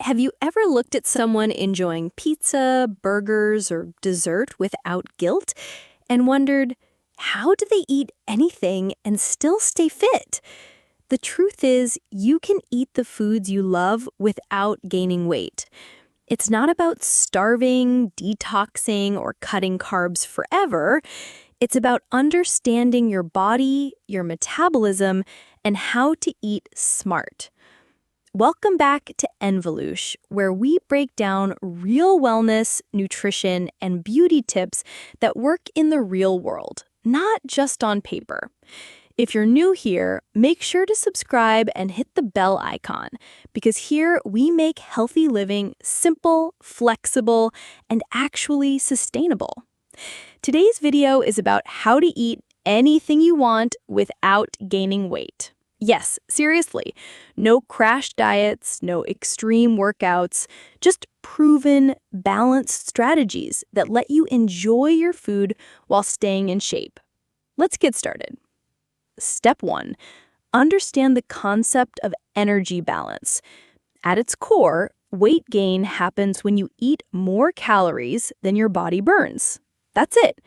Have you ever looked at someone enjoying pizza, burgers, or dessert without guilt and wondered, how do they eat anything and still stay fit? The truth is, you can eat the foods you love without gaining weight. It's not about starving, detoxing, or cutting carbs forever. It's about understanding your body, your metabolism, and how to eat smart. Welcome back to envilush, where we break down real wellness, nutrition, and beauty tips that work in the real world, not just on paper. If you're new here, make sure to subscribe and hit the bell icon, because here we make healthy living simple, flexible, and actually sustainable. Today's video is about how to eat anything you want without gaining weight. Yes, seriously, no crash diets, no extreme workouts, just proven, balanced strategies that let you enjoy your food while staying in shape. Let's get started. Step 1. Understand the concept of energy balance. At its core, weight gain happens when you eat more calories than your body burns. That's it.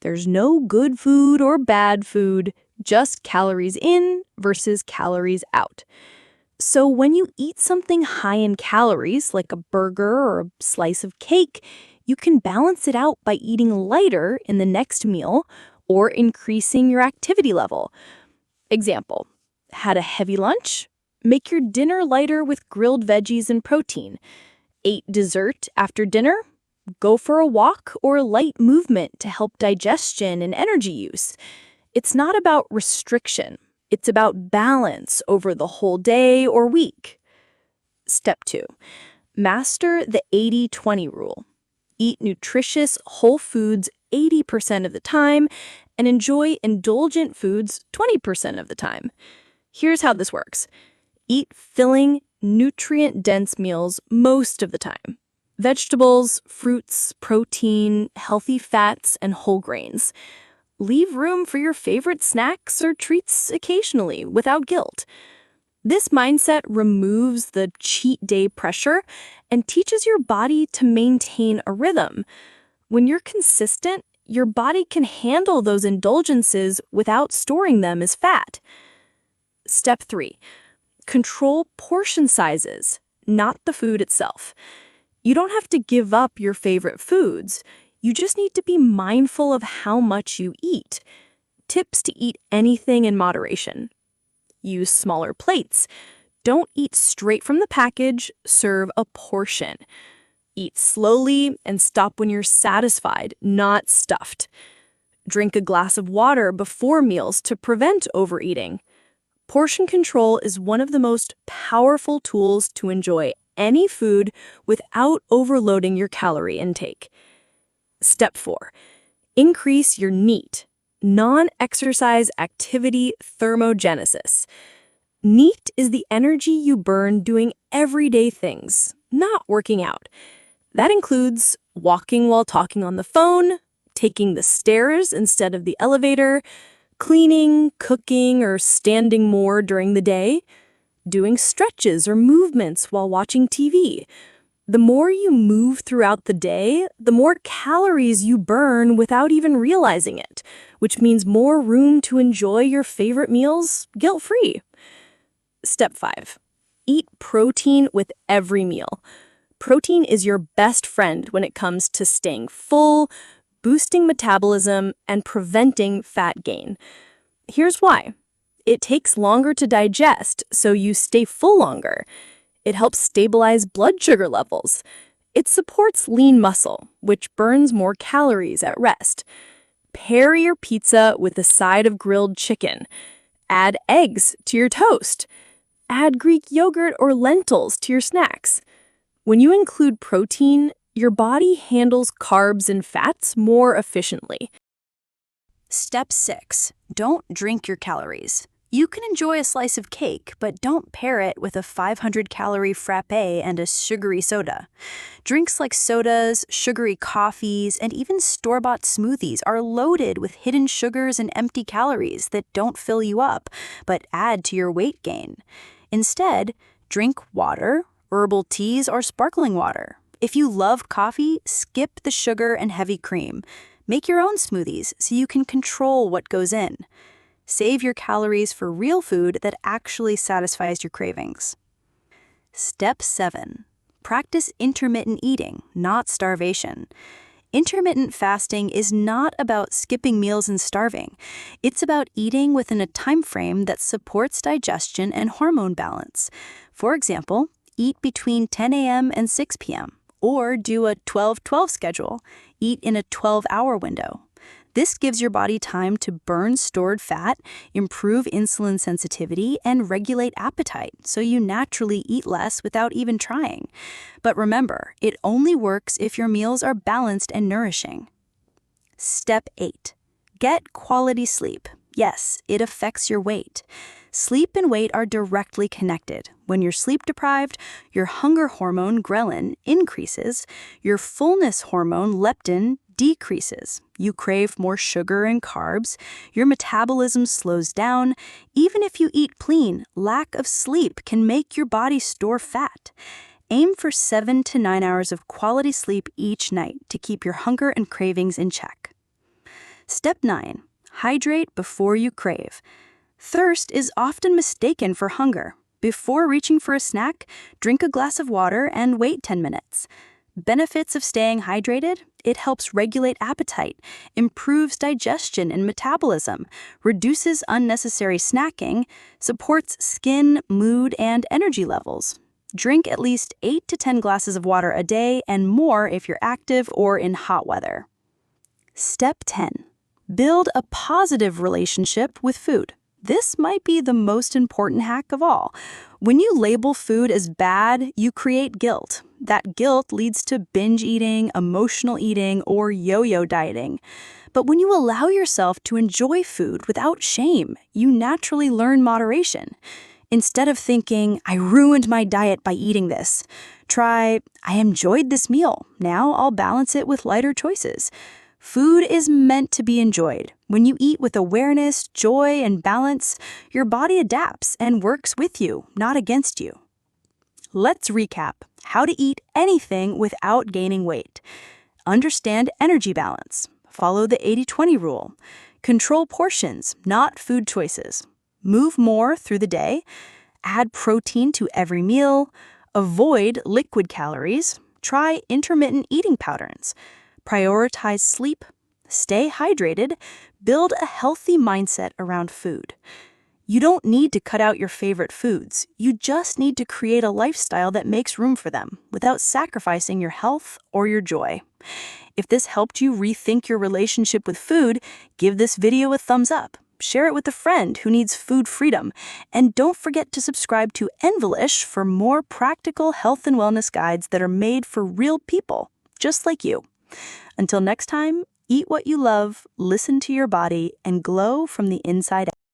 There's no good food or bad food, just calories in versus calories out. So when you eat something high in calories, like a burger or a slice of cake, you can balance it out by eating lighter in the next meal or increasing your activity level. Example, had a heavy lunch? Make your dinner lighter with grilled veggies and protein. Ate dessert after dinner? Go for a walk or light movement to help digestion and energy use. It's not about restriction. It's about balance over the whole day or week. Step 2. Master the 80-20 rule. Eat nutritious whole foods 80% of the time and enjoy indulgent foods 20% of the time. Here's how this works. Eat filling, nutrient-dense meals most of the time. Vegetables, fruits, protein, healthy fats, and whole grains. Leave room for your favorite snacks or treats occasionally without guilt. This mindset removes the cheat day pressure and teaches your body to maintain a rhythm. When you're consistent, your body can handle those indulgences without storing them as fat. Step 3. Control portion sizes, not the food itself. You don't have to give up your favorite foods. You just need to be mindful of how much you eat. Tips to eat anything in moderation. Use smaller plates. Don't eat straight from the package, serve a portion. Eat slowly and stop when you're satisfied, not stuffed. Drink a glass of water before meals to prevent overeating. Portion control is one of the most powerful tools to enjoy any food without overloading your calorie intake. Step 4. Increase your NEAT, non-exercise activity thermogenesis. NEAT is the energy you burn doing everyday things, not working out. That includes walking while talking on the phone, taking the stairs instead of the elevator, cleaning, cooking, or standing more during the day, doing stretches or movements while watching TV. The more you move throughout the day, the more calories you burn without even realizing it, which means more room to enjoy your favorite meals guilt-free. Step 5. Eat protein with every meal. Protein is your best friend when it comes to staying full, boosting metabolism, and preventing fat gain. Here's why. It takes longer to digest, so you stay full longer. It helps stabilize blood sugar levels. It supports lean muscle, which burns more calories at rest. Pair your pizza with a side of grilled chicken. Add eggs to your toast. Add Greek yogurt or lentils to your snacks. When you include protein, your body handles carbs and fats more efficiently. Step 6. Don't drink your calories. You can enjoy a slice of cake, but don't pair it with a 500-calorie frappe and a sugary soda. Drinks like sodas, sugary coffees, and even store-bought smoothies are loaded with hidden sugars and empty calories that don't fill you up, but add to your weight gain. Instead, drink water herbal teas, or sparkling water. If you love coffee, skip the sugar and heavy cream. Make your own smoothies so you can control what goes in. Save your calories for real food that actually satisfies your cravings. Step 7. Practice intermittent eating, not starvation. Intermittent fasting is not about skipping meals and starving. It's about eating within a time frame that supports digestion and hormone balance. For example, eat between 10 a.m. and 6 p.m., or do a 12-12 schedule. Eat in a 12-hour window. This gives your body time to burn stored fat, improve insulin sensitivity, and regulate appetite, so you naturally eat less without even trying. But remember, it only works if your meals are balanced and nourishing. Step 8. Get quality sleep. Yes, it affects your weight. Sleep and weight are directly connected. When you're sleep deprived, your hunger hormone, ghrelin, increases, your fullness hormone, leptin, decreases. You crave more sugar and carbs, your metabolism slows down. Even if you eat clean, lack of sleep can make your body store fat. Aim for 7 to 9 hours of quality sleep each night to keep your hunger and cravings in check. Step 9. Hydrate before you crave. Thirst is often mistaken for hunger. Before reaching for a snack, drink a glass of water and wait 10 minutes. Benefits of staying hydrated: it helps regulate appetite, improves digestion and metabolism, reduces unnecessary snacking, supports skin, mood, and energy levels. Drink at least 8 to 10 glasses of water a day and more if you're active or in hot weather. Step 10. Build a positive relationship with food. This might be the most important hack of all. When you label food as bad, you create guilt. That guilt leads to binge eating, emotional eating, or yo-yo dieting. But when you allow yourself to enjoy food without shame, you naturally learn moderation. Instead of thinking, "I ruined my diet by eating this," try, "I enjoyed this meal. Now I'll balance it with lighter choices." Food is meant to be enjoyed. When you eat with awareness, joy, and balance, your body adapts and works with you, not against you. Let's recap how to eat anything without gaining weight. Understand energy balance. Follow the 80-20 rule. Control portions, not food choices. Move more through the day. Add protein to every meal. Avoid liquid calories. Try intermittent eating patterns. Prioritize sleep, stay hydrated, build a healthy mindset around food. You don't need to cut out your favorite foods. You just need to create a lifestyle that makes room for them without sacrificing your health or your joy. If this helped you rethink your relationship with food, give this video a thumbs up. Share it with a friend who needs food freedom. And don't forget to subscribe to Envilush for more practical health and wellness guides that are made for real people, just like you. Until next time, eat what you love, listen to your body, and glow from the inside out.